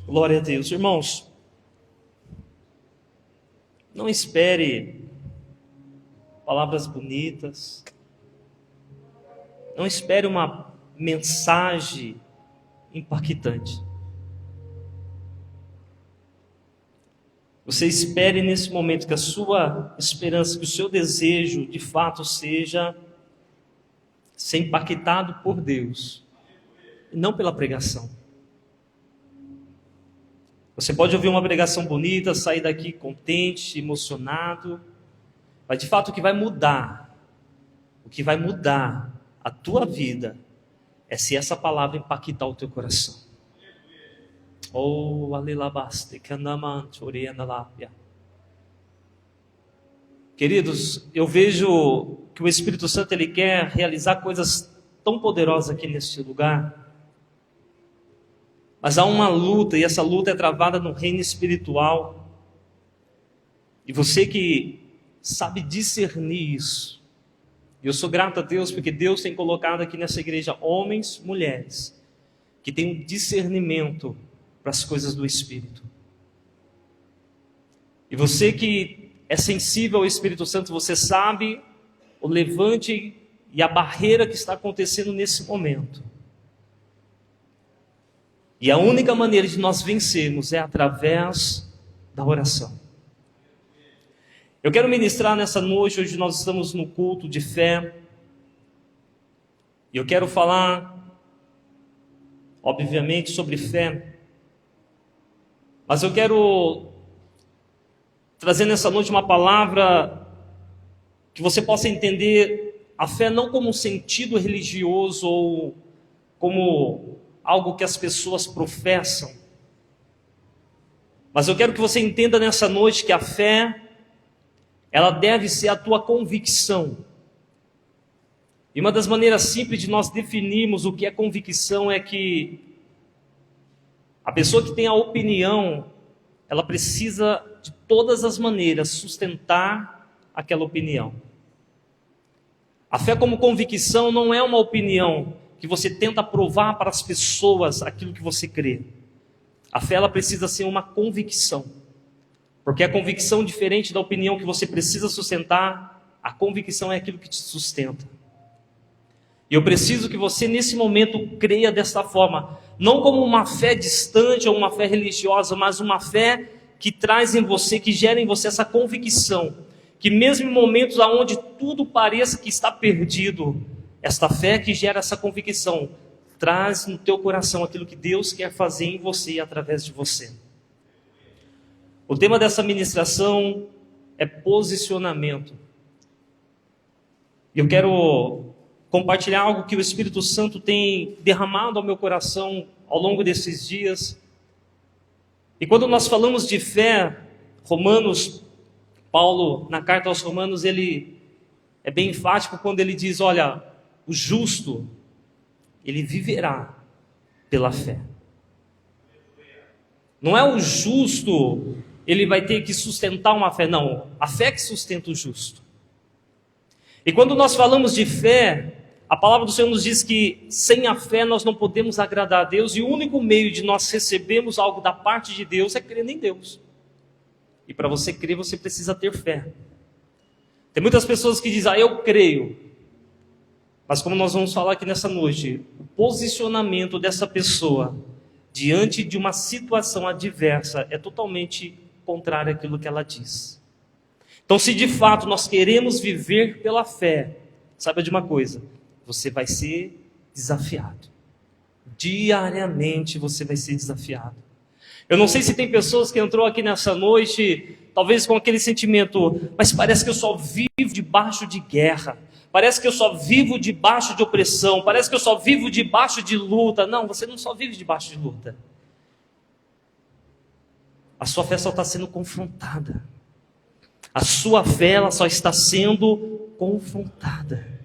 Glória a Deus. Irmãos, não espere palavras bonitas, não espere uma mensagem impactante. Você espere nesse momento que a sua esperança, que o seu desejo de fato seja ser impactado por Deus, e não pela pregação. Você pode ouvir uma pregação bonita, sair daqui contente, emocionado, mas de fato o que vai mudar a tua vida é se essa palavra impactar o teu coração. Oh, alilabaste, canamante, oriana lápia. Queridos, eu vejo que o Espírito Santo ele quer realizar coisas tão poderosas aqui neste lugar. Mas há uma luta, e essa luta é travada no reino espiritual. E você que sabe discernir isso, e eu sou grato a Deus, porque Deus tem colocado aqui nessa igreja homens, mulheres, que têm um discernimento para as coisas do Espírito. E você que é sensível ao Espírito Santo, você sabe o levante e a barreira que está acontecendo nesse momento. E a única maneira de nós vencermos é através da oração. Eu quero ministrar nessa noite, hoje nós estamos no culto de fé. E eu quero falar, obviamente, sobre fé. Mas eu quero trazer nessa noite uma palavra que você possa entender a fé não como um sentido religioso ou como algo que as pessoas professam. Mas eu quero que você entenda nessa noite que a fé, ela deve ser a tua convicção. E uma das maneiras simples de nós definirmos o que é convicção é que a pessoa que tem a opinião, ela precisa de todas as maneiras sustentar aquela opinião. A fé como convicção não é uma opinião que você tenta provar para as pessoas aquilo que você crê. A fé ela precisa ser uma convicção. Porque a convicção, diferente da opinião que você precisa sustentar, a convicção é aquilo que te sustenta. E eu preciso que você nesse momento creia desta forma, não como uma fé distante ou uma fé religiosa, mas uma fé que traz em você, que gera em você essa convicção, que mesmo em momentos onde tudo pareça que está perdido, esta fé que gera essa convicção, traz no teu coração aquilo que Deus quer fazer em você e através de você. O tema dessa ministração é posicionamento. E eu quero compartilhar algo que o Espírito Santo tem derramado ao meu coração ao longo desses dias. E quando nós falamos de fé, Paulo, na carta aos Romanos, ele é bem enfático quando ele diz, olha, o justo, ele viverá pela fé. Não é o justo, ele vai ter que sustentar uma fé, não. A fé que sustenta o justo. E quando nós falamos de fé, a palavra do Senhor nos diz que sem a fé nós não podemos agradar a Deus. E o único meio de nós recebermos algo da parte de Deus é crer em Deus. E para você crer, você precisa ter fé. Tem muitas pessoas que dizem, eu creio. Mas como nós vamos falar aqui nessa noite, o posicionamento dessa pessoa diante de uma situação adversa é totalmente contrário àquilo que ela diz. Então, se de fato nós queremos viver pela fé, saiba de uma coisa, você vai ser desafiado. Diariamente você vai ser desafiado. Eu não sei se tem pessoas que entrou aqui nessa noite, talvez com aquele sentimento, mas parece que eu só vivo debaixo de guerra. Parece que eu só vivo debaixo de opressão. Parece que eu só vivo debaixo de luta. Não, você não só vive debaixo de luta. A sua fé só está sendo confrontada. A sua fé ela só está sendo confrontada.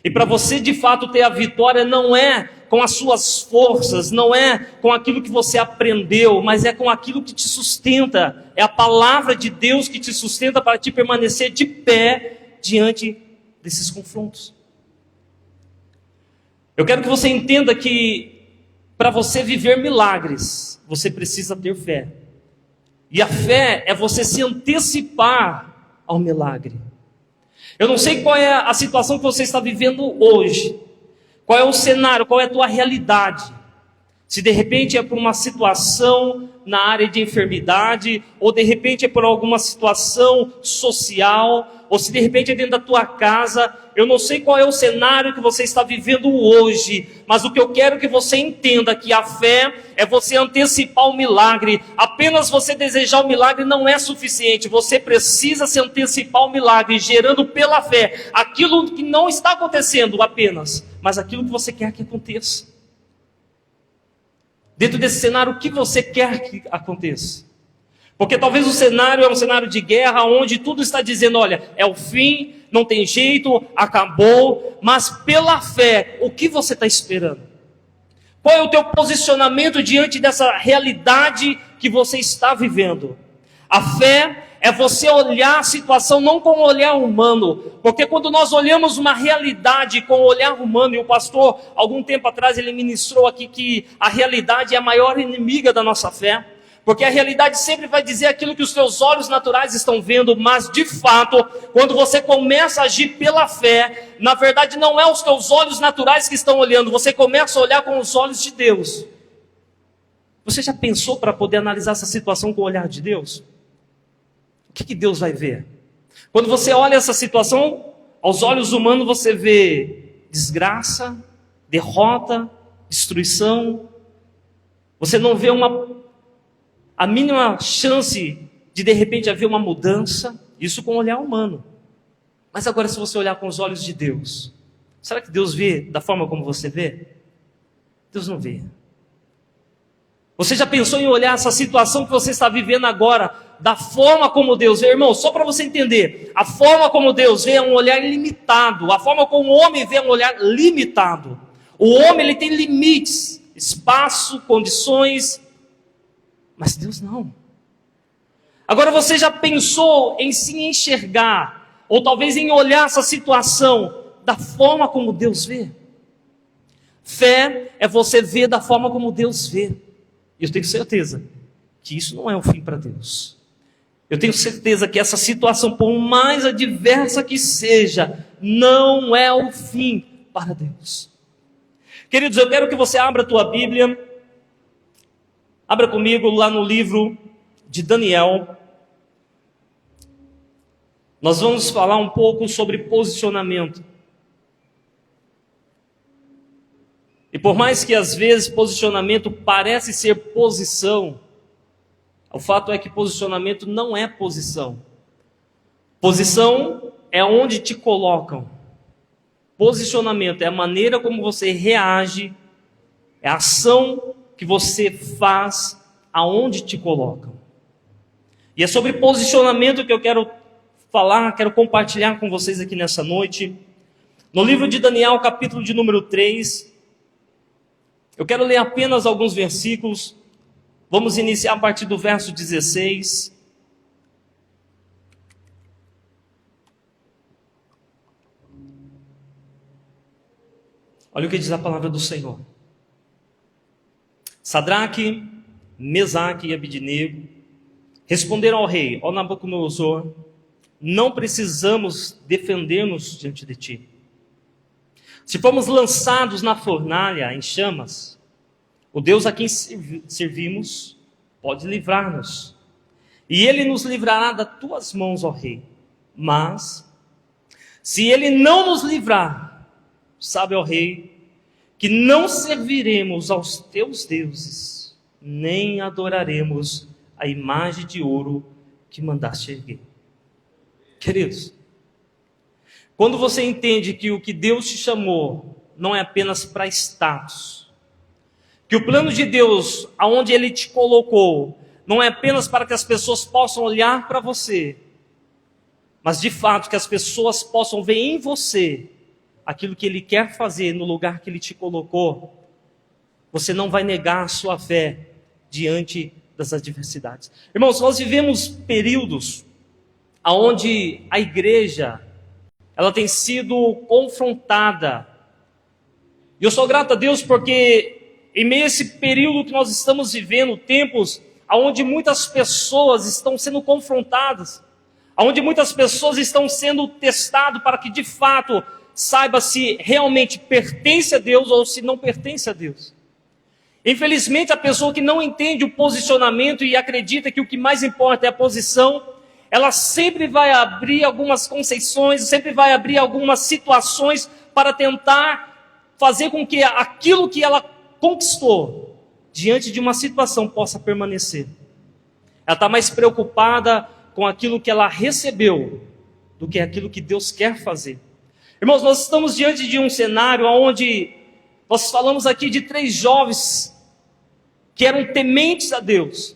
E para você de fato ter a vitória não é com as suas forças, não é com aquilo que você aprendeu, mas é com aquilo que te sustenta. É a palavra de Deus que te sustenta para te permanecer de pé diante desses confrontos. Eu quero que você entenda que para você viver milagres, você precisa ter fé. E a fé é você se antecipar ao milagre. Eu não sei qual é a situação que você está vivendo hoje. Qual é o cenário, qual é a tua realidade. Se de repente é por uma situação na área de enfermidade, ou de repente é por alguma situação social, ou se de repente é dentro da tua casa, eu não sei qual é o cenário que você está vivendo hoje, mas o que eu quero que você entenda que a fé é você antecipar o milagre. Apenas você desejar o milagre não é suficiente, você precisa se antecipar o milagre, gerando pela fé aquilo que não está acontecendo apenas, mas aquilo que você quer que aconteça. Dentro desse cenário, o que você quer que aconteça? Porque talvez o cenário é um cenário de guerra, onde tudo está dizendo, olha, é o fim, não tem jeito, acabou. Mas pela fé, o que você está esperando? Qual é o teu posicionamento diante dessa realidade que você está vivendo? A fé é você olhar a situação não com o olhar humano, porque quando nós olhamos uma realidade com o olhar humano, e o pastor, algum tempo atrás, ele ministrou aqui que a realidade é a maior inimiga da nossa fé, porque a realidade sempre vai dizer aquilo que os teus olhos naturais estão vendo, mas de fato, quando você começa a agir pela fé, na verdade não é os teus olhos naturais que estão olhando, você começa a olhar com os olhos de Deus. Você já pensou para poder analisar essa situação com o olhar de Deus? O que Deus vai ver? Quando você olha essa situação, aos olhos humanos você vê desgraça, derrota, destruição. Você não vê a mínima chance de repente haver uma mudança. Isso com o olhar humano. Mas agora se você olhar com os olhos de Deus, será que Deus vê da forma como você vê? Deus não vê. Você já pensou em olhar essa situação que você está vivendo agora, da forma como Deus vê? Irmão, só para você entender, a forma como Deus vê é um olhar ilimitado, a forma como o homem vê é um olhar limitado. O homem, ele tem limites, espaço, condições, mas Deus não. Agora você já pensou em se enxergar, ou talvez em olhar essa situação da forma como Deus vê? Fé é você ver da forma como Deus vê. E eu tenho certeza que isso não é o fim para Deus. Eu tenho certeza que essa situação, por mais adversa que seja, não é o fim para Deus. Queridos, eu quero que você abra a tua Bíblia. Abra comigo lá no livro de Daniel. Nós vamos falar um pouco sobre posicionamento. E por mais que às vezes posicionamento parece ser posição, o fato é que posicionamento não é posição. Posição é onde te colocam. Posicionamento é a maneira como você reage, é a ação que você faz aonde te colocam. E é sobre posicionamento que eu quero falar, quero compartilhar com vocês aqui nessa noite. No livro de Daniel, capítulo de número 3, eu quero ler apenas alguns versículos. Vamos iniciar a partir do verso 16. Olha o que diz a palavra do Senhor. Sadraque, Mesaque e Abidnego responderam ao rei: ó Nabucodonosor, não precisamos defender-nos diante de ti. Se formos lançados na fornalha em chamas, o Deus a quem servimos pode livrar-nos, e ele nos livrará das tuas mãos, ó rei. Mas, se ele não nos livrar, sabe, ó rei, que não serviremos aos teus deuses, nem adoraremos a imagem de ouro que mandaste erguer. Queridos, quando você entende que o que Deus te chamou não é apenas para status, que o plano de Deus, aonde Ele te colocou, não é apenas para que as pessoas possam olhar para você, mas de fato que as pessoas possam ver em você aquilo que Ele quer fazer no lugar que Ele te colocou, você não vai negar a sua fé diante das adversidades. Irmãos, nós vivemos períodos onde a igreja ela tem sido confrontada. E eu sou grato a Deus porque em meio a esse período que nós estamos vivendo, tempos onde muitas pessoas estão sendo confrontadas, onde muitas pessoas estão sendo testadas para que de fato saiba se realmente pertence a Deus ou se não pertence a Deus. Infelizmente, a pessoa que não entende o posicionamento e acredita que o que mais importa é a posição, ela sempre vai abrir algumas concessões, sempre vai abrir algumas situações para tentar fazer com que aquilo que ela conquistou diante de uma situação possa permanecer. Ela está mais preocupada com aquilo que ela recebeu do que aquilo que Deus quer fazer. Irmãos, nós estamos diante de um cenário onde nós falamos aqui de 3 jovens que eram tementes a Deus,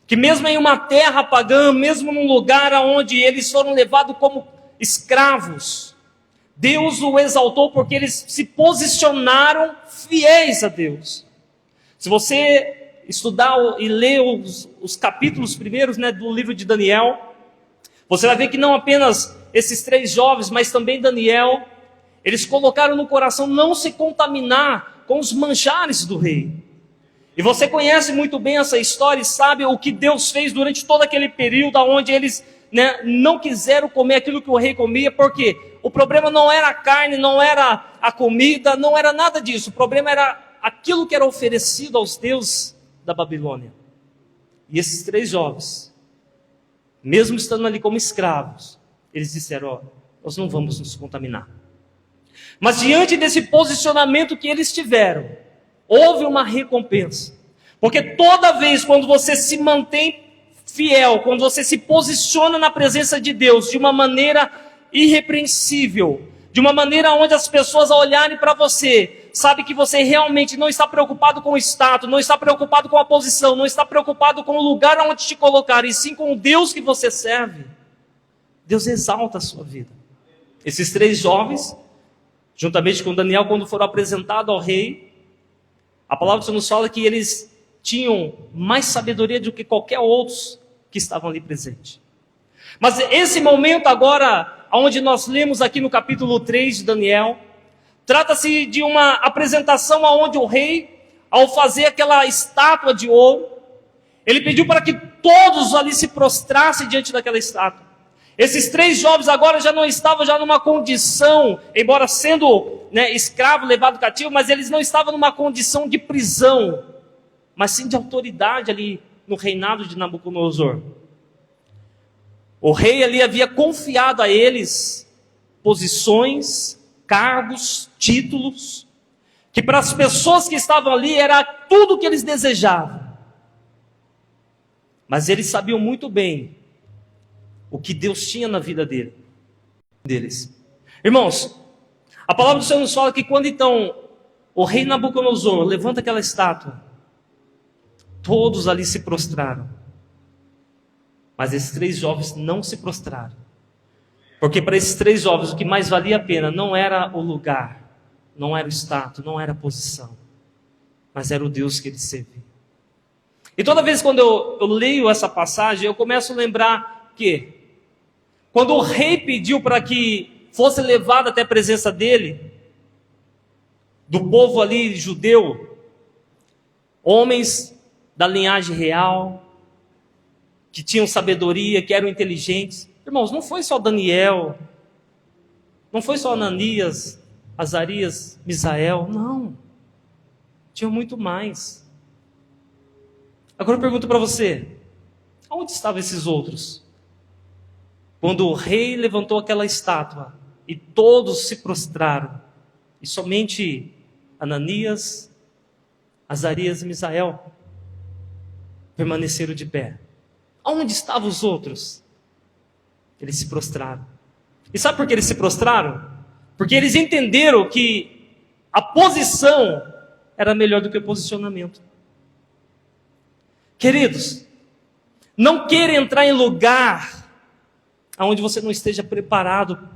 que mesmo em uma terra pagã, mesmo num lugar onde eles foram levados como escravos, Deus o exaltou porque eles se posicionaram fiéis a Deus. Se você estudar e ler os capítulos primeiros, do livro de Daniel, você vai ver que não apenas esses 3 jovens, mas também Daniel, eles colocaram no coração não se contaminar com os manjares do rei. E você conhece muito bem essa história e sabe o que Deus fez durante todo aquele período onde eles não quiseram comer aquilo que o rei comia, porque o problema não era a carne, não era a comida, não era nada disso. O problema era aquilo que era oferecido aos deuses da Babilônia. E esses 3 jovens, mesmo estando ali como escravos, eles disseram, nós não vamos nos contaminar. Mas diante desse posicionamento que eles tiveram, houve uma recompensa. Porque toda vez quando você se mantém fiel, quando você se posiciona na presença de Deus de uma maneira irrepreensível, de uma maneira onde as pessoas ao olharem para você, sabem que você realmente não está preocupado com o status, não está preocupado com a posição, não está preocupado com o lugar onde te colocar, e sim com o Deus que você serve, Deus exalta a sua vida. Esses 3 jovens, juntamente com Daniel, quando foram apresentados ao rei, a palavra do Senhor nos fala que eles tinham mais sabedoria do que qualquer outros que estavam ali presentes. Mas esse momento agora, onde nós lemos aqui no capítulo 3 de Daniel, trata-se de uma apresentação onde o rei, ao fazer aquela estátua de ouro, ele pediu para que todos ali se prostrassem diante daquela estátua. Esses 3 jovens agora já não estavam numa condição, embora sendo escravo, levado cativo, mas eles não estavam numa condição de prisão, mas sim de autoridade ali no reinado de Nabucodonosor. O rei ali havia confiado a eles posições, cargos, títulos, que para as pessoas que estavam ali era tudo o que eles desejavam. Mas eles sabiam muito bem o que Deus tinha na vida deles. Irmãos, a palavra do Senhor nos fala que quando então o rei Nabucodonosor levanta aquela estátua, todos ali se prostraram. Mas esses 3 jovens não se prostraram. Porque para esses 3 jovens o que mais valia a pena não era o lugar, não era o status, não era a posição, mas era o Deus que eles serviam. E toda vez quando eu leio essa passagem, eu começo a lembrar que quando o rei pediu para que fosse levado até a presença dele, do povo ali judeu, homens da linhagem real, que tinham sabedoria, que eram inteligentes. Irmãos, não foi só Daniel, não foi só Ananias, Azarias, Misael, não. Tinha muito mais. Agora eu pergunto para você, onde estavam esses outros? Quando o rei levantou aquela estátua e todos se prostraram, e somente Ananias, Azarias e Misael permaneceram de pé. Onde estavam os outros? Eles se prostraram. E sabe por que eles se prostraram? Porque eles entenderam que a posição era melhor do que o posicionamento. Queridos, não queira entrar em lugar onde você não esteja preparado.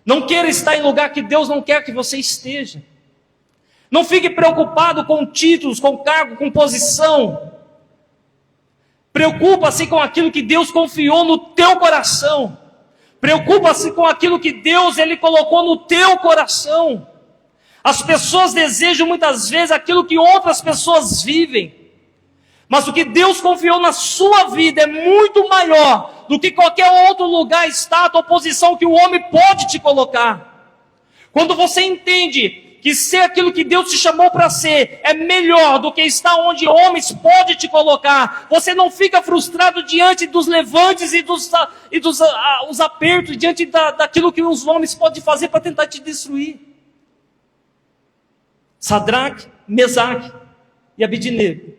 Não queira estar em lugar que Deus não quer que você esteja. Não fique preocupado com títulos, com cargo, com posição. Preocupa-se com aquilo que Deus confiou no teu coração. Preocupa-se com aquilo que Deus ele colocou no teu coração. As pessoas desejam muitas vezes aquilo que outras pessoas vivem. Mas o que Deus confiou na sua vida é muito maior do que qualquer outro lugar, estado ou posição que o homem pode te colocar. Quando você entende que ser aquilo que Deus te chamou para ser é melhor do que estar onde homens podem te colocar, você não fica frustrado diante dos levantes e dos apertos, diante daquilo que os homens podem fazer para tentar te destruir. Sadraque, Mesaque e Abednego,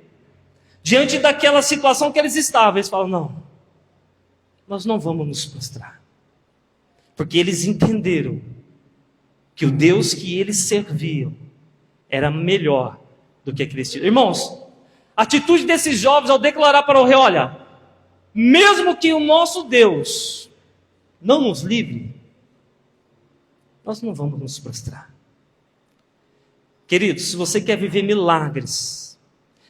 diante daquela situação que eles estavam, eles falam, não, nós não vamos nos prostrar. Porque eles entenderam que o Deus que eles serviam era melhor do que aqueles títulos. Irmãos, a atitude desses jovens ao declarar para o rei, olha, mesmo que o nosso Deus não nos livre, nós não vamos nos prostrar. Queridos, se você quer viver milagres,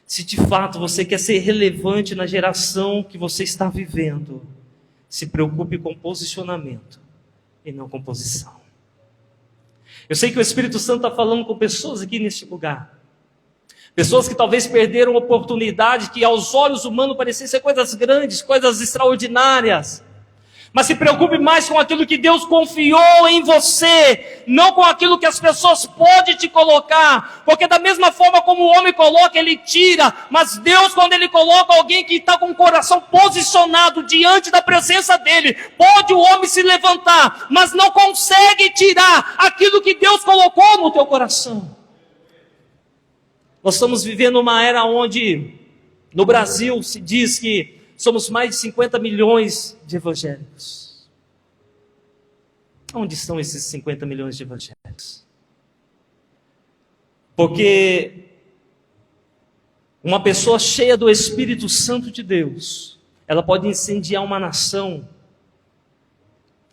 se de fato você quer ser relevante na geração que você está vivendo, se preocupe com posicionamento e não com posição. Eu sei que o Espírito Santo está falando com pessoas aqui neste lugar. Pessoas que talvez perderam oportunidade que aos olhos humanos pareciam ser coisas grandes, coisas extraordinárias. Mas se preocupe mais com aquilo que Deus confiou em você, não com aquilo que as pessoas podem te colocar. Porque da mesma forma como o homem coloca, ele tira. Mas Deus, quando ele coloca alguém que está com o coração posicionado diante da presença dele, pode o homem se levantar, mas não consegue tirar aquilo que Deus colocou no teu coração. Nós estamos vivendo uma era onde, no Brasil, se diz que somos mais de 50 milhões de evangélicos. Onde estão esses 50 milhões de evangélicos? Porque uma pessoa cheia do Espírito Santo de Deus, ela pode incendiar uma nação.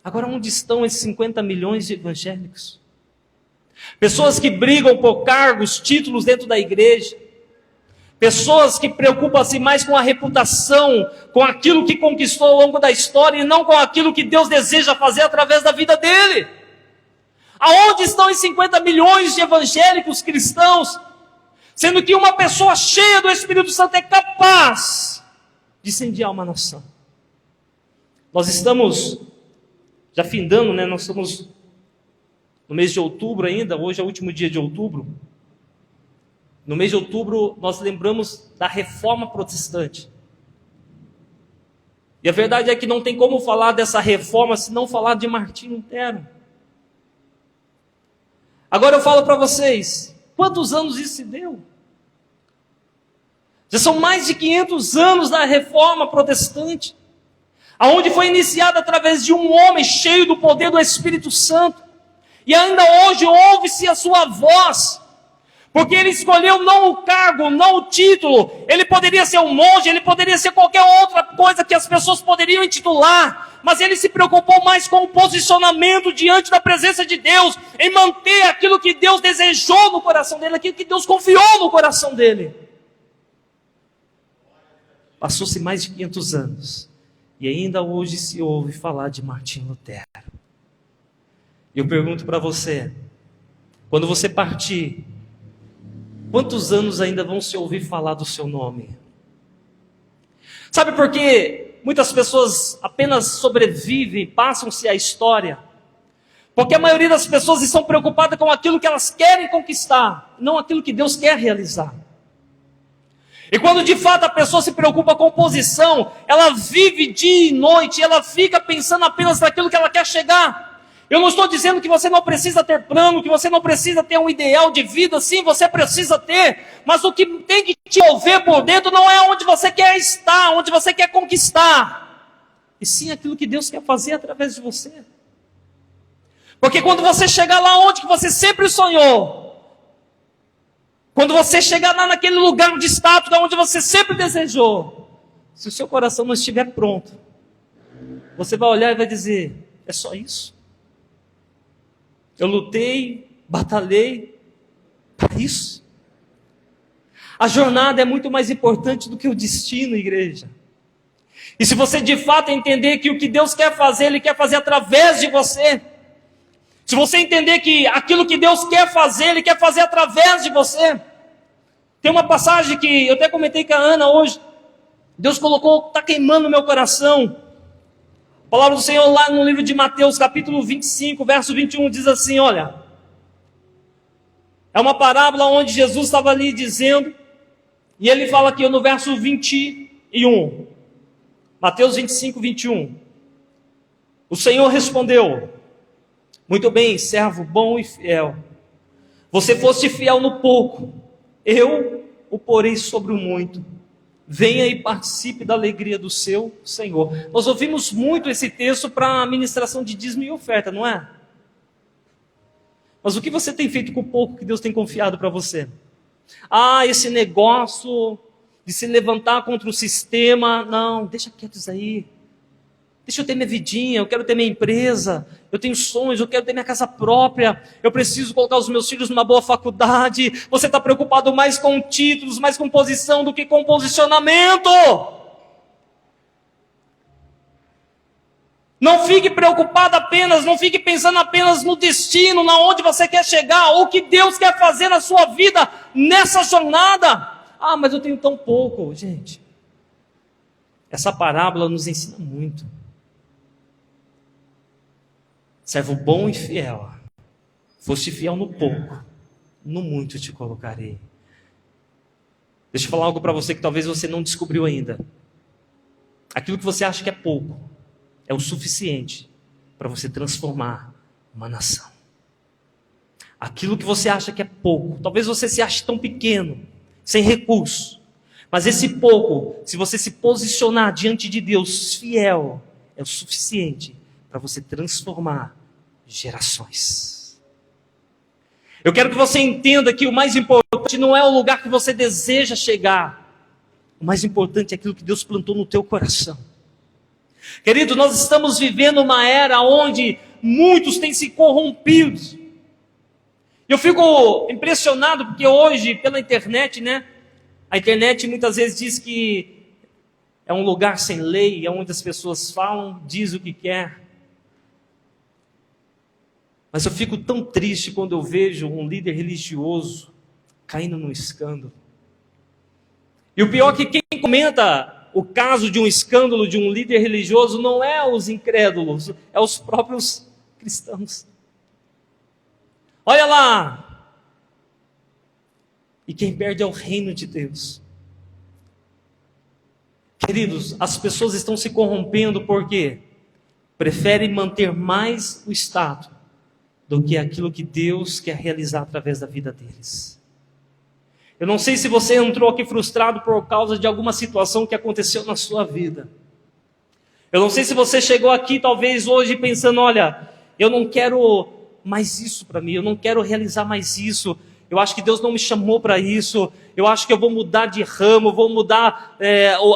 Agora, onde estão esses 50 milhões de evangélicos? Pessoas que brigam por cargos, títulos dentro da igreja. Pessoas que preocupam-se mais com a reputação, com aquilo que conquistou ao longo da história e não com aquilo que Deus deseja fazer através da vida dele. Aonde estão os 50 milhões de evangélicos cristãos, sendo que uma pessoa cheia do Espírito Santo é capaz de incendiar uma nação? Nós estamos já findando, né? Nós estamos no mês de outubro ainda, hoje é o último dia de outubro. No mês de outubro, nós lembramos da Reforma Protestante. E a verdade é que não tem como falar dessa reforma se não falar de Martinho Lutero. Agora eu falo para vocês, quantos anos isso se deu? Já são mais de 500 anos da Reforma Protestante, aonde foi iniciada através de um homem cheio do poder do Espírito Santo. E ainda hoje ouve-se a sua voz, porque ele escolheu não o cargo, não o título. Ele poderia ser um monge, ele poderia ser qualquer outra coisa que as pessoas poderiam intitular, mas ele se preocupou mais com o posicionamento diante da presença de Deus, em manter aquilo que Deus desejou no coração dele, aquilo que Deus confiou no coração dele. Passou-se mais de 500 anos, e ainda hoje se ouve falar de Martinho Lutero. E eu pergunto para você, quando você partir, quantos anos ainda vão se ouvir falar do seu nome? Sabe por que muitas pessoas apenas sobrevivem, passam-se a história? Porque a maioria das pessoas estão preocupadas com aquilo que elas querem conquistar, não aquilo que Deus quer realizar. E quando de fato a pessoa se preocupa com posição, ela vive dia e noite, ela fica pensando apenas naquilo que ela quer chegar. Eu não estou dizendo que você não precisa ter plano, que você não precisa ter um ideal de vida, sim, você precisa ter, mas o que tem que te mover por dentro não é onde você quer estar, onde você quer conquistar, e sim aquilo que Deus quer fazer através de você. Porque quando você chegar lá onde que você sempre sonhou, quando você chegar lá naquele lugar de status onde você sempre desejou, se o seu coração não estiver pronto, você vai olhar e vai dizer, é só isso? Eu lutei, batalhei para isso. A jornada é muito mais importante do que o destino, igreja. E se você de fato entender que o que Deus quer fazer, Ele quer fazer através de você. se você entender que aquilo que Deus quer fazer, Ele quer fazer através de você. Tem uma passagem que eu até comentei com a Ana hoje. Deus colocou, está queimando no meu coração. A palavra do Senhor lá no livro de Mateus, capítulo 25, verso 21, diz assim, olha. É uma parábola onde Jesus estava ali dizendo, e Ele fala aqui no verso 21. Mateus 25, 21. O Senhor respondeu, muito bem, servo bom e fiel. Você foste fiel no pouco, eu o porei sobre o muito. Venha e participe da alegria do seu Senhor. Nós ouvimos muito esse texto para a ministração de dízimo e oferta, não é? Mas o que você tem feito com o pouco que Deus tem confiado para você? Esse negócio de se levantar contra o sistema, não, deixa quieto isso aí. Deixa eu ter minha vidinha, eu quero ter minha empresa, eu tenho sonhos, eu quero ter minha casa própria, eu preciso colocar os meus filhos numa boa faculdade. Você está preocupado mais com títulos, mais com posição do que com posicionamento. Não fique preocupado apenas, não fique pensando apenas no destino, na onde você quer chegar, ou o que Deus quer fazer na sua vida nessa jornada. Mas eu tenho tão pouco. Gente, essa parábola nos ensina muito. Servo bom e fiel, foste fiel no pouco, no muito te colocarei. Deixa eu falar algo para você que talvez você não descobriu ainda. Aquilo que você acha que é pouco, é o suficiente para você transformar uma nação. Aquilo que você acha que é pouco, talvez você se ache tão pequeno, sem recurso, mas esse pouco, se você se posicionar diante de Deus fiel, é o suficiente para você transformar gerações. Eu quero que você entenda que o mais importante não é o lugar que você deseja chegar, o mais importante é aquilo que Deus plantou no teu coração. Querido, nós estamos vivendo uma era onde muitos têm se corrompido. Eu fico impressionado porque hoje, pela internet, né? A internet muitas vezes diz que é um lugar sem lei, é onde as pessoas falam, diz o que quer. Mas eu fico tão triste quando eu vejo um líder religioso caindo num escândalo. E o pior é que quem comenta o caso de um escândalo de um líder religioso não é os incrédulos, é os próprios cristãos. Olha lá! E quem perde é o reino de Deus. Queridos, as pessoas estão se corrompendo porque preferem manter mais o status do que aquilo que Deus quer realizar através da vida deles. Eu não sei se você entrou aqui frustrado por causa de alguma situação que aconteceu na sua vida. Eu não sei se você chegou aqui talvez hoje pensando, olha, eu não quero mais isso para mim, eu não quero realizar mais isso. Eu acho que Deus não me chamou para isso. Eu acho que eu vou mudar de ramo, vou mudar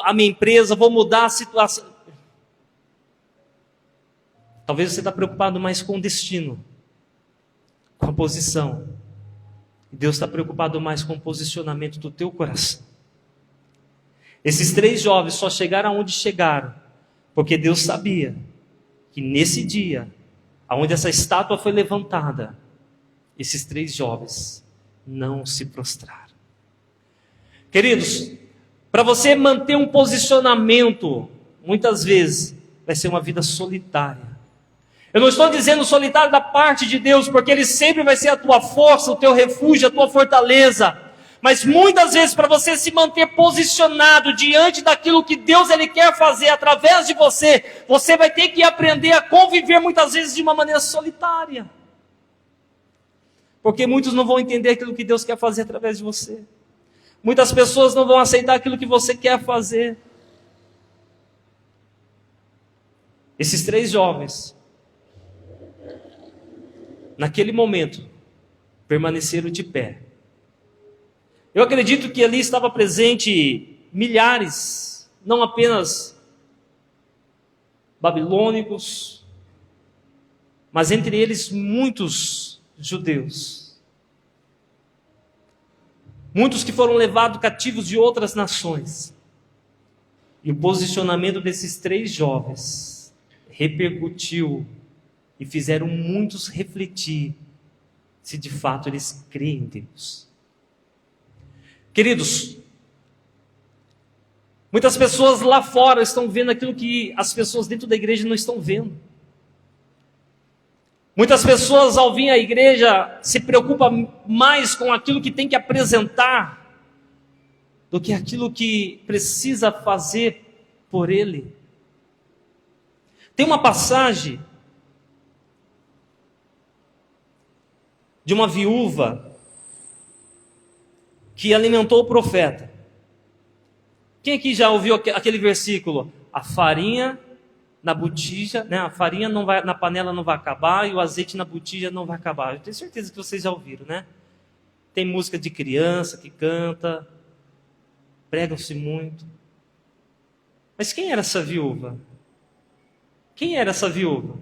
a minha empresa, vou mudar a situação. Talvez você está preocupado mais com o destino, com a posição. Deus está preocupado mais com o posicionamento do teu coração. Esses 3 jovens só chegaram aonde chegaram, porque Deus sabia que nesse dia, aonde essa estátua foi levantada, esses 3 jovens não se prostraram. Queridos, para você manter um posicionamento, muitas vezes vai ser uma vida solitária. Eu não estou dizendo solitário da parte de Deus, porque Ele sempre vai ser a tua força, o teu refúgio, a tua fortaleza. Mas muitas vezes, para você se manter posicionado diante daquilo que Deus Ele quer fazer através de você, você vai ter que aprender a conviver muitas vezes de uma maneira solitária. Porque muitos não vão entender aquilo que Deus quer fazer através de você. Muitas pessoas não vão aceitar aquilo que você quer fazer. Esses 3 jovens, naquele momento, permaneceram de pé. Eu acredito que ali estava presente milhares, não apenas babilônicos, mas entre eles muitos judeus. Muitos que foram levados cativos de outras nações. E o posicionamento desses 3 jovens repercutiu e fizeram muitos refletir se de fato eles creem em Deus. Queridos, muitas pessoas lá fora estão vendo aquilo que as pessoas dentro da igreja não estão vendo. Muitas pessoas, ao vir à igreja, se preocupam mais com aquilo que tem que apresentar do que aquilo que precisa fazer por ele. Tem uma passagem de uma viúva que alimentou o profeta. Quem aqui já ouviu aquele versículo? A farinha na botija, né? A farinha não vai, na panela não vai acabar e o azeite na botija não vai acabar. Eu tenho certeza que vocês já ouviram, né? Tem música de criança que canta, pregam-se muito. Mas quem era essa viúva? Quem era essa viúva?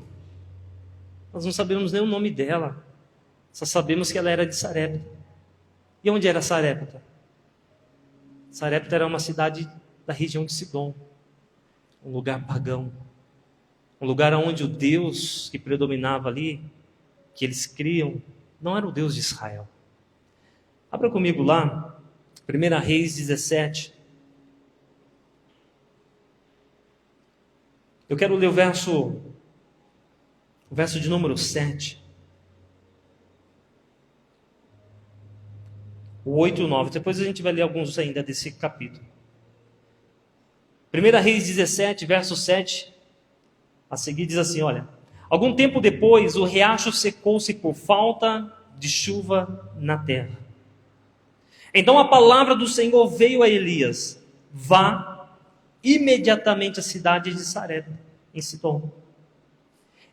Nós não sabemos nem o nome dela. Só sabemos que ela era de Sarepta. E onde era Sarepta? Sarepta era uma cidade da região de Sidom. Um lugar pagão. Um lugar onde o Deus que predominava ali, que eles criam, não era o Deus de Israel. Abra comigo lá, 1 Reis 17. Eu quero ler o verso de número 7. O 8 e o 9. Depois a gente vai ler alguns ainda desse capítulo. 1 Reis 17, verso 7. A seguir diz assim, olha. Algum tempo depois, o riacho secou-se por falta de chuva na terra. Então a palavra do Senhor veio a Elias. Vá imediatamente à cidade de Sarepta, em Sidom.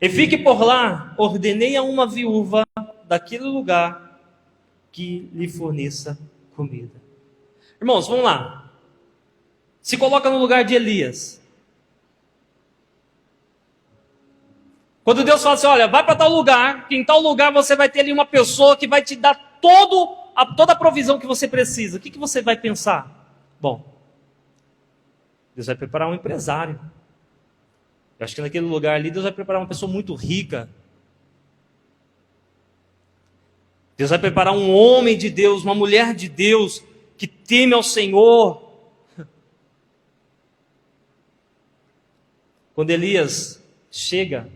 E fique por lá, ordenei a uma viúva daquele lugar que lhe forneça comida. Irmãos, vamos lá. Se coloca no lugar de Elias. Quando Deus fala assim, olha, vai para tal lugar, que em tal lugar você vai ter ali uma pessoa que vai te dar toda a provisão que você precisa. O que você vai pensar? Bom, Deus vai preparar um empresário. Eu acho que naquele lugar ali, Deus vai preparar uma pessoa muito rica. Deus vai preparar um homem de Deus, uma mulher de Deus, que teme ao Senhor. Quando Elias chega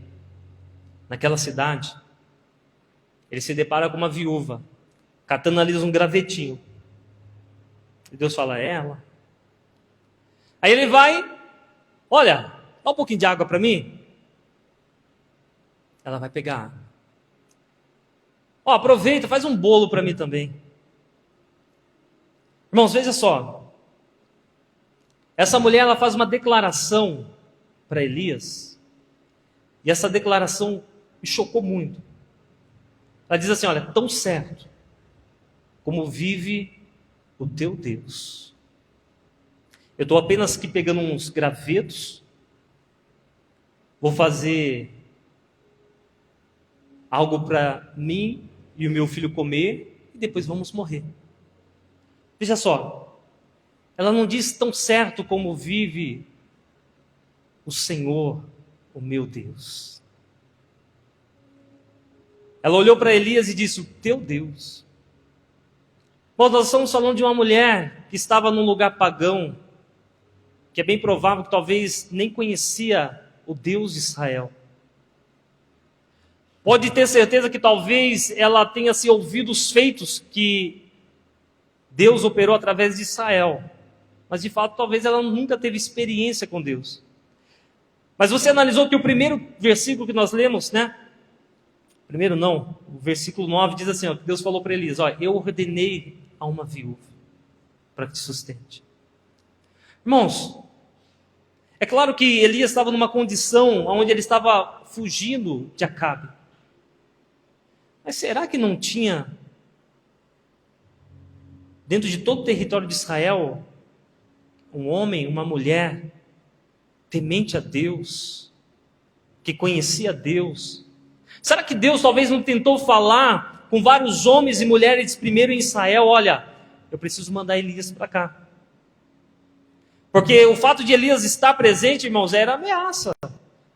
naquela cidade, ele se depara com uma viúva, catando ali um gravetinho. E Deus fala, é ela. Aí ele vai, olha, dá um pouquinho de água para mim. Ela vai pegar. Ó, aproveita, faz um bolo para mim também. Irmãos, veja só. Essa mulher, ela faz uma declaração para Elias. E essa declaração me chocou muito. Ela diz assim, olha, tão certo como vive o teu Deus. Eu estou apenas aqui pegando uns gravetos. Vou fazer algo para mim e o meu filho comer, e depois vamos morrer. Veja só, ela não diz tão certo como vive o Senhor, o meu Deus. Ela olhou para Elias e disse, o teu Deus. Bom, nós estamos falando de uma mulher que estava num lugar pagão, que é bem provável que talvez nem conhecia o Deus de Israel. Pode ter certeza que talvez ela tenha se ouvido os feitos que Deus operou através de Israel. Mas de fato, talvez ela nunca teve experiência com Deus. Mas você analisou que o primeiro versículo que nós lemos, né? Primeiro não, o versículo 9 diz assim, ó, Deus falou para Elias, ó, eu ordenei a uma viúva para que te sustente. Irmãos, é claro que Elias estava numa condição onde ele estava fugindo de Acabe. Mas será que não tinha, dentro de todo o território de Israel, um homem, uma mulher, temente a Deus, que conhecia Deus? Será que Deus talvez não tentou falar com vários homens e mulheres primeiro em Israel? Olha, eu preciso mandar Elias para cá. Porque o fato de Elias estar presente, irmãos, era ameaça.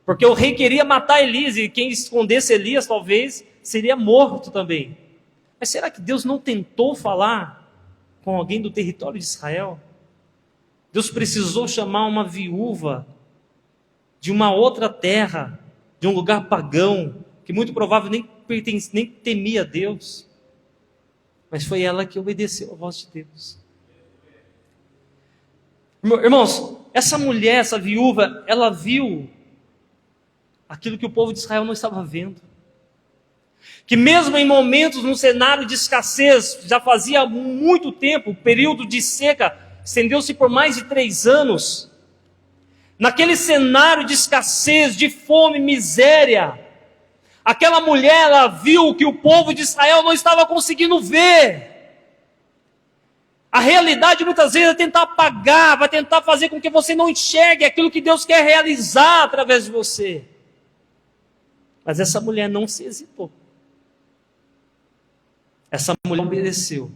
Porque o rei queria matar Elias, e quem escondesse Elias talvez seria morto também. Mas será que Deus não tentou falar com alguém do território de Israel? Deus precisou chamar uma viúva de uma outra terra, de um lugar pagão, que muito provável nem temia Deus. Mas foi ela que obedeceu a voz de Deus. Irmãos, essa mulher, essa viúva, ela viu aquilo que o povo de Israel não estava vendo. Que mesmo em momentos, num cenário de escassez, já fazia muito tempo, o período de seca estendeu-se por mais de 3 anos. Naquele cenário de escassez, de fome, miséria, aquela mulher, ela viu que o povo de Israel não estava conseguindo ver. A realidade muitas vezes é tentar apagar, vai tentar fazer com que você não enxergue aquilo que Deus quer realizar através de você. Mas essa mulher não se hesitou. Essa mulher obedeceu.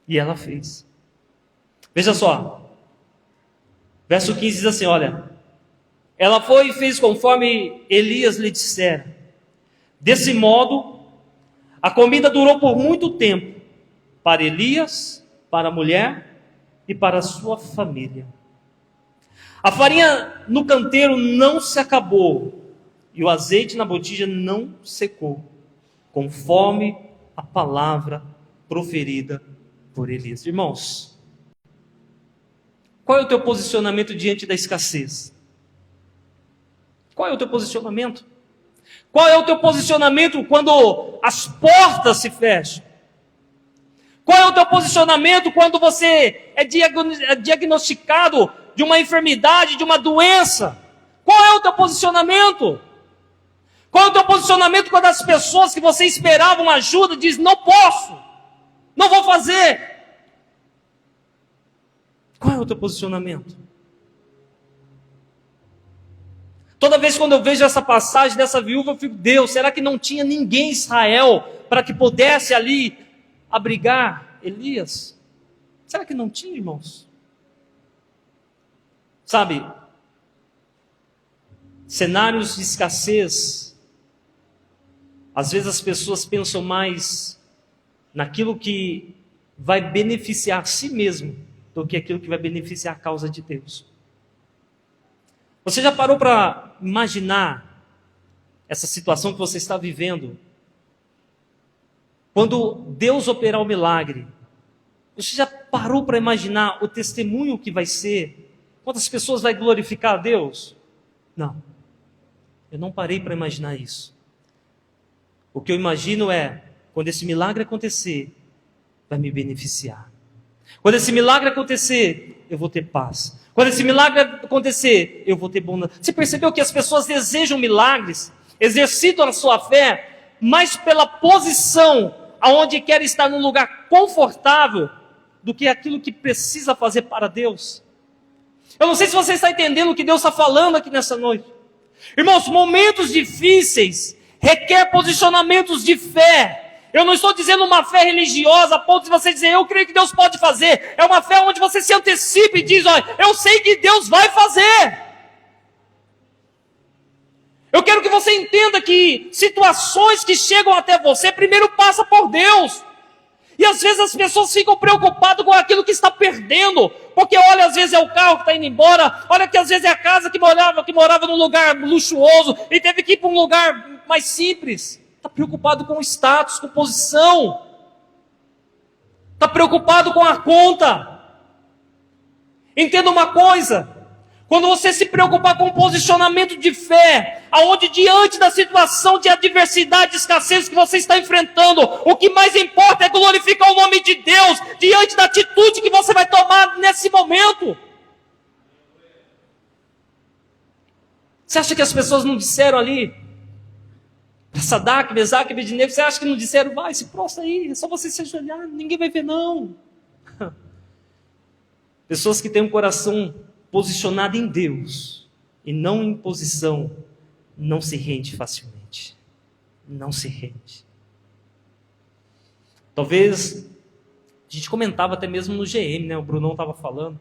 E ela fez. Veja só. Verso 15 diz assim, olha. Ela foi e fez conforme Elias lhe dissera. Desse modo, a comida durou por muito tempo. Para Elias, para a mulher e para a sua família. A farinha no canteiro não se acabou. E o azeite na botija não secou. Conforme a palavra proferida por Elias. Irmãos, qual é o teu posicionamento diante da escassez? Qual é o teu posicionamento? Qual é o teu posicionamento quando as portas se fecham? Qual é o teu posicionamento quando você é diagnosticado de uma enfermidade, de uma doença? Qual é o teu posicionamento? Qual é o teu posicionamento quando as pessoas que você esperava uma ajuda dizem, não posso, não vou fazer? Qual é o teu posicionamento? Toda vez quando eu vejo essa passagem dessa viúva, eu fico, Deus, será que não tinha ninguém em Israel para que pudesse ali abrigar Elias? Será que não tinha, irmãos? Sabe, cenários de escassez, às vezes as pessoas pensam mais naquilo que vai beneficiar a si mesmo do que aquilo que vai beneficiar a causa de Deus. Você já parou para imaginar essa situação que você está vivendo? Quando Deus operar o milagre, você já parou para imaginar o testemunho que vai ser? Quantas pessoas vai glorificar a Deus? Não, eu não parei para imaginar isso. O que eu imagino é, quando esse milagre acontecer, vai me beneficiar. Quando esse milagre acontecer, eu vou ter paz. Quando esse milagre acontecer, eu vou ter bondade. Você percebeu que as pessoas desejam milagres, exercitam a sua fé, mas pela posição aonde quer estar num lugar confortável, do que aquilo que precisa fazer para Deus. Eu não sei se você está entendendo o que Deus está falando aqui nessa noite. Irmãos, momentos difíceis requer posicionamentos de fé. Eu não estou dizendo uma fé religiosa a ponto de você dizer, eu creio que Deus pode fazer. É uma fé onde você se antecipa e diz, olha, eu sei que Deus vai fazer. Eu quero que você entenda que situações que chegam até você, primeiro passa por Deus. E às vezes as pessoas ficam preocupadas com aquilo que está perdendo. Porque olha, às vezes é o carro que está indo embora. Olha que às vezes é a casa que morava num lugar luxuoso e teve que ir para um lugar mais simples. Está preocupado com o status, com posição. Está preocupado com a conta. Entenda uma coisa. Quando você se preocupar com um posicionamento de fé, aonde diante da situação de adversidade, de escassez que você está enfrentando, o que mais importa é glorificar o nome de Deus, diante da atitude que você vai tomar nesse momento. Você acha que as pessoas não disseram ali, para Sadraque, Mesaque e Abednego, você acha que não disseram, vai, se prostra aí, é só você se ajoelhar, ninguém vai ver não. Pessoas que têm um coração posicionado em Deus e não em posição, não se rende facilmente. Não se rende. Talvez, a gente comentava até mesmo no GM, né? O Brunão estava falando.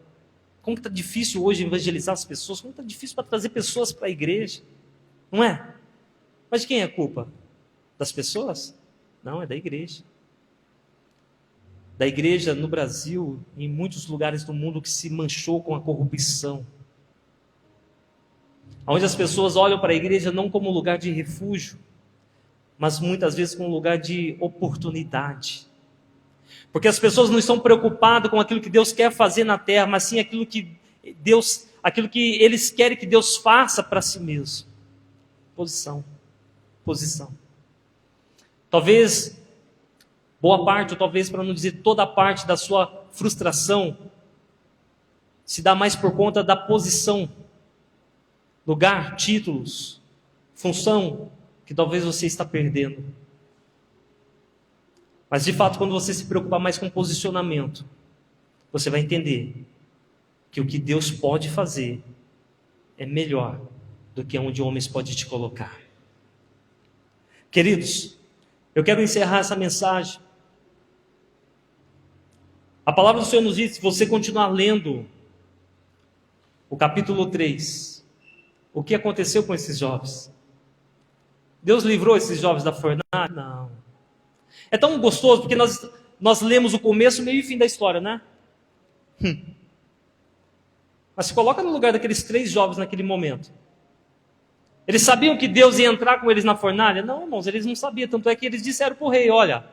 Como que está difícil hoje evangelizar as pessoas, como está difícil para trazer pessoas para a igreja. Não é? Mas de quem é a culpa? Das pessoas? Não, é da igreja. Da igreja no Brasil e em muitos lugares do mundo que se manchou com a corrupção. Onde as pessoas olham para a igreja não como um lugar de refúgio, mas muitas vezes como um lugar de oportunidade. Porque as pessoas não estão preocupadas com aquilo que Deus quer fazer na terra, mas sim aquilo que eles querem que Deus faça para si mesmo. Posição. Talvez boa parte, ou talvez para não dizer toda a parte da sua frustração, se dá mais por conta da posição, lugar, títulos, função, que talvez você está perdendo. Mas de fato, quando você se preocupar mais com posicionamento, você vai entender que o que Deus pode fazer é melhor do que onde homens podem te colocar. Queridos, eu quero encerrar essa mensagem. A palavra do Senhor nos diz, se você continuar lendo o capítulo 3, o que aconteceu com esses jovens? Deus livrou esses jovens da fornalha? Não. É tão gostoso, porque nós lemos o começo, meio e fim da história, né? Mas se coloca no lugar daqueles 3 jovens naquele momento. Eles sabiam que Deus ia entrar com eles na fornalha? Não, irmãos, eles não sabiam. Tanto é que eles disseram para o rei, olha,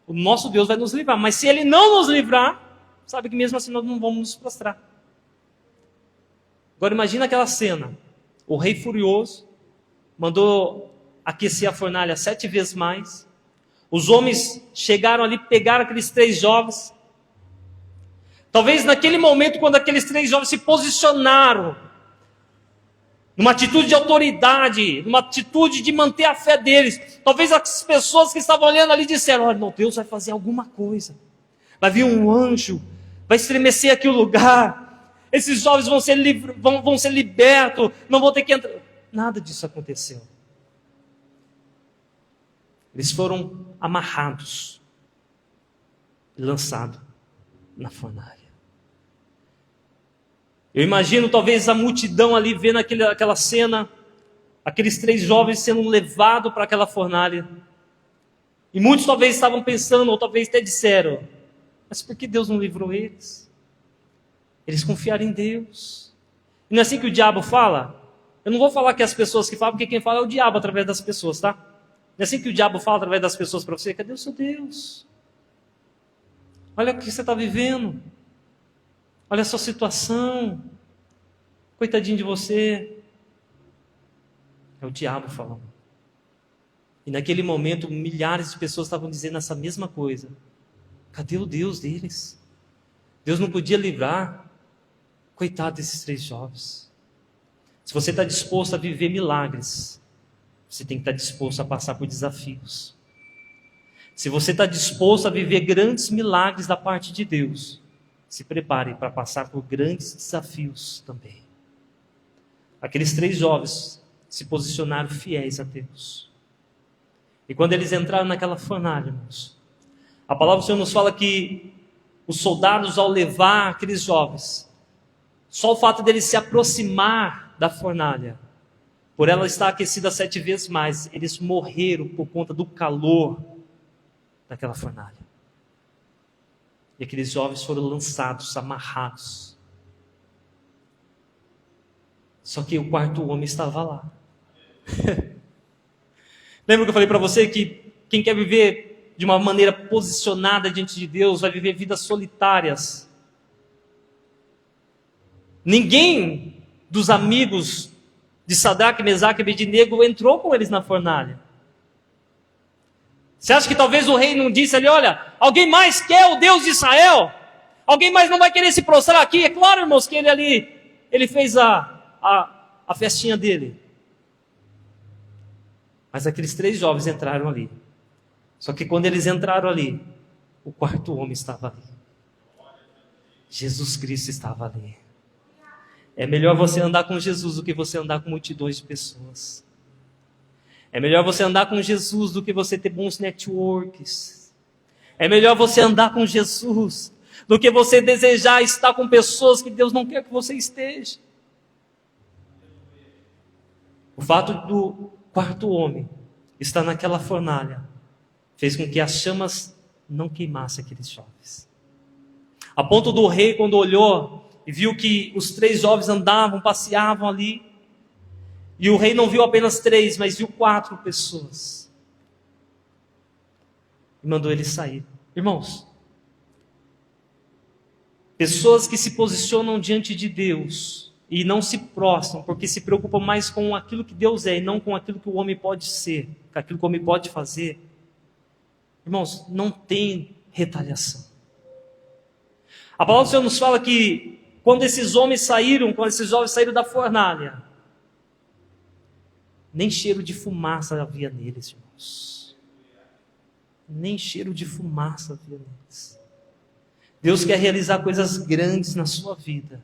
o nosso Deus vai nos livrar. Mas se ele não nos livrar, sabe que mesmo assim nós não vamos nos prostrar. Agora imagina aquela cena. O rei furioso mandou aquecer a fornalha 7 vezes mais. Os homens chegaram ali, pegaram aqueles 3 jovens. Talvez naquele momento, quando aqueles 3 jovens se posicionaram, numa atitude de autoridade, numa atitude de manter a fé deles, talvez as pessoas que estavam olhando ali disseram, olha, não, Deus vai fazer alguma coisa. Vai vir um anjo, vai estremecer aqui o lugar, esses jovens vão ser libertos, não vão ter que entrar. Nada disso aconteceu. Eles foram amarrados e lançados na fornalha. Eu imagino talvez a multidão ali vendo aquela cena, aqueles 3 jovens sendo levados para aquela fornalha. E muitos talvez estavam pensando, ou talvez até disseram, mas por que Deus não livrou eles? Eles confiaram em Deus. E não é assim que o diabo fala? Eu não vou falar que as pessoas que falam, porque quem fala é o diabo através das pessoas, tá? Não é assim que o diabo fala através das pessoas para você? Cadê o seu Deus? Olha o que você está vivendo. Olha a sua situação. Coitadinho de você. É o diabo falando. E naquele momento, milhares de pessoas estavam dizendo essa mesma coisa. Cadê o Deus deles? Deus não podia livrar. Coitado desses 3 jovens. Se você está disposto a viver milagres, você tem que estar disposto a passar por desafios. Se você está disposto a viver grandes milagres da parte de Deus, se prepare para passar por grandes desafios também. Aqueles 3 jovens se posicionaram fiéis a Deus. E quando eles entraram naquela fornalha, irmãos, a palavra do Senhor nos fala que os soldados, ao levar aqueles jovens, só o fato deles se aproximar da fornalha, por ela estar aquecida 7 vezes mais, eles morreram por conta do calor daquela fornalha. E aqueles jovens foram lançados, amarrados. Só que o 4º homem estava lá. Lembra que eu falei para você que quem quer viver de uma maneira posicionada diante de Deus vai viver vidas solitárias? Ninguém dos amigos de Sadraque, Mesaque e Abednego entrou com eles na fornalha. Você acha que talvez o rei não disse ali, olha, alguém mais quer o Deus de Israel? Alguém mais não vai querer se prostrar aqui? É claro, irmãos, que ele fez a festinha dele. Mas aqueles 3 jovens entraram ali. Só que quando eles entraram ali, o 4º homem estava ali. Jesus Cristo estava ali. É melhor você andar com Jesus do que você andar com multidões de pessoas. É melhor você andar com Jesus do que você ter bons networks. É melhor você andar com Jesus do que você desejar estar com pessoas que Deus não quer que você esteja. O fato do quarto homem estar naquela fornalha fez com que as chamas não queimassem aqueles jovens. A ponto do rei, quando olhou e viu que os 3 jovens andavam, passeavam ali, e o rei não viu apenas 3, mas viu 4 pessoas, e mandou eles sair. Irmãos, pessoas que se posicionam diante de Deus e não se prostram, porque se preocupam mais com aquilo que Deus é e não com aquilo que o homem pode ser, com aquilo que o homem pode fazer. Irmãos, não tem retaliação. A palavra do Senhor nos fala que quando esses jovens saíram da fornalha, nem cheiro de fumaça havia neles, irmãos. Nem cheiro de fumaça havia neles. Deus quer realizar coisas grandes na sua vida,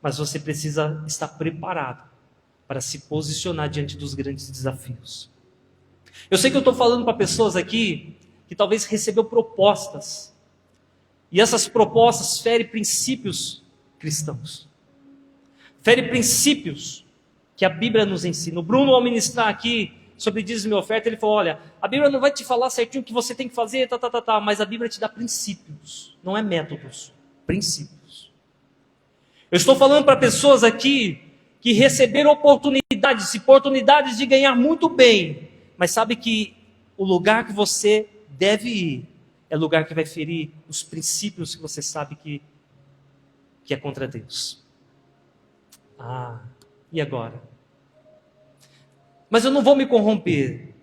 mas você precisa estar preparado para se posicionar diante dos grandes desafios. Eu sei que eu estou falando para pessoas aqui que talvez recebeu propostas, e essas propostas ferem princípios cristãos, ferem princípios que a Bíblia nos ensina. O Bruno, ao ministrar aqui sobre dízimo e oferta, ele falou: olha, a Bíblia não vai te falar certinho o que você tem que fazer, mas a Bíblia te dá princípios, não é métodos, princípios. Eu estou falando para pessoas aqui que receberam oportunidades de ganhar muito bem, mas sabe que o lugar que você deve ir é o lugar que vai ferir os princípios que você sabe que é contra Deus. E agora? Mas eu não vou me corromper.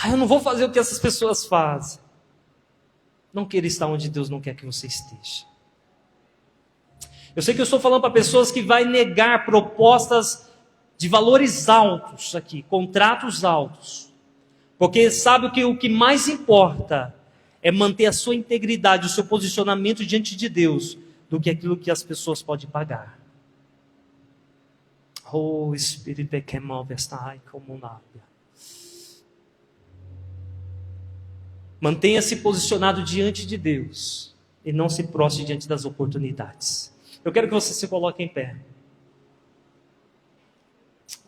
Eu não vou fazer o que essas pessoas fazem. Não queira estar onde Deus não quer que você esteja. Eu sei que eu estou falando para pessoas que vai negar propostas de valores altos aqui, contratos altos. Porque sabe que o que mais importa é manter a sua integridade, o seu posicionamento diante de Deus, do que aquilo que as pessoas podem pagar. Oh, Espírito que move esta ai como nada. Mantenha-se posicionado diante de Deus e não se prostre diante das oportunidades. Eu quero que você se coloque em pé.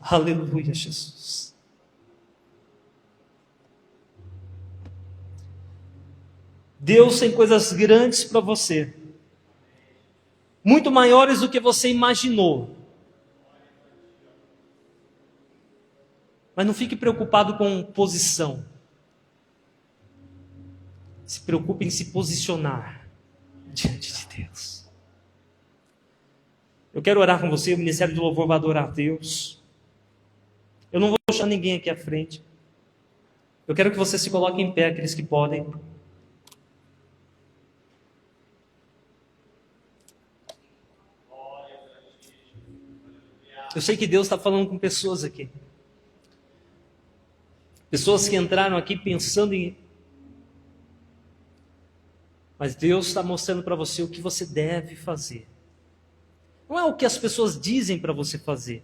Aleluia, Jesus. Deus tem coisas grandes para você, muito maiores do que você imaginou. Mas não fique preocupado com posição. Se preocupe em se posicionar diante de Deus. Eu quero orar com você, o Ministério do Louvor vai adorar a Deus. Eu não vou deixar ninguém aqui à frente. Eu quero que você se coloque em pé, aqueles que podem. Eu sei que Deus está falando com pessoas aqui. Pessoas que entraram aqui pensando em... Mas Deus está mostrando para você o que você deve fazer. Não é o que as pessoas dizem para você fazer,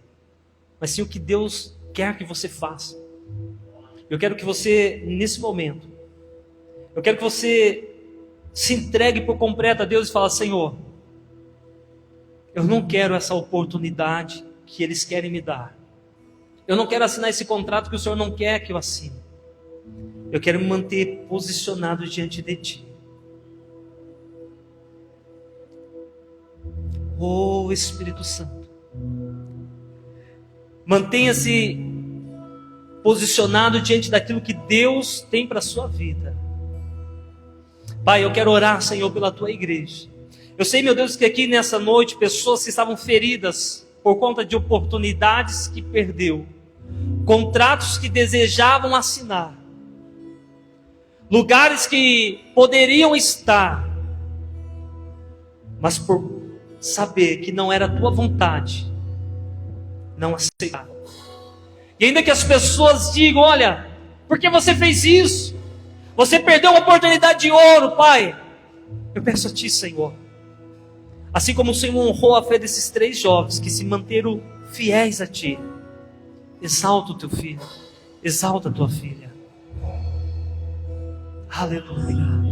mas sim o que Deus quer que você faça. Eu quero que você, nesse momento, eu quero que você se entregue por completo a Deus e fale: Senhor, eu não quero essa oportunidade que eles querem me dar. Eu não quero assinar esse contrato que o Senhor não quer que eu assine. Eu quero me manter posicionado diante de Ti. Oh, Espírito Santo, mantenha-se posicionado diante daquilo que Deus tem para a sua vida. Pai, eu quero orar, Senhor, pela Tua igreja. Eu sei, meu Deus, que aqui nessa noite pessoas que estavam feridas por conta de oportunidades que perdeu, contratos que desejavam assinar, lugares que poderiam estar, mas por saber que não era a Tua vontade, não aceitaram. E ainda que as pessoas digam: olha, por que você fez isso? Você perdeu uma oportunidade de ouro, Pai. Eu peço a Ti, Senhor, assim como o Senhor honrou a fé desses 3 jovens que se manteram fiéis a Ti, exalta o Teu filho, exalta a Tua filha. Aleluia.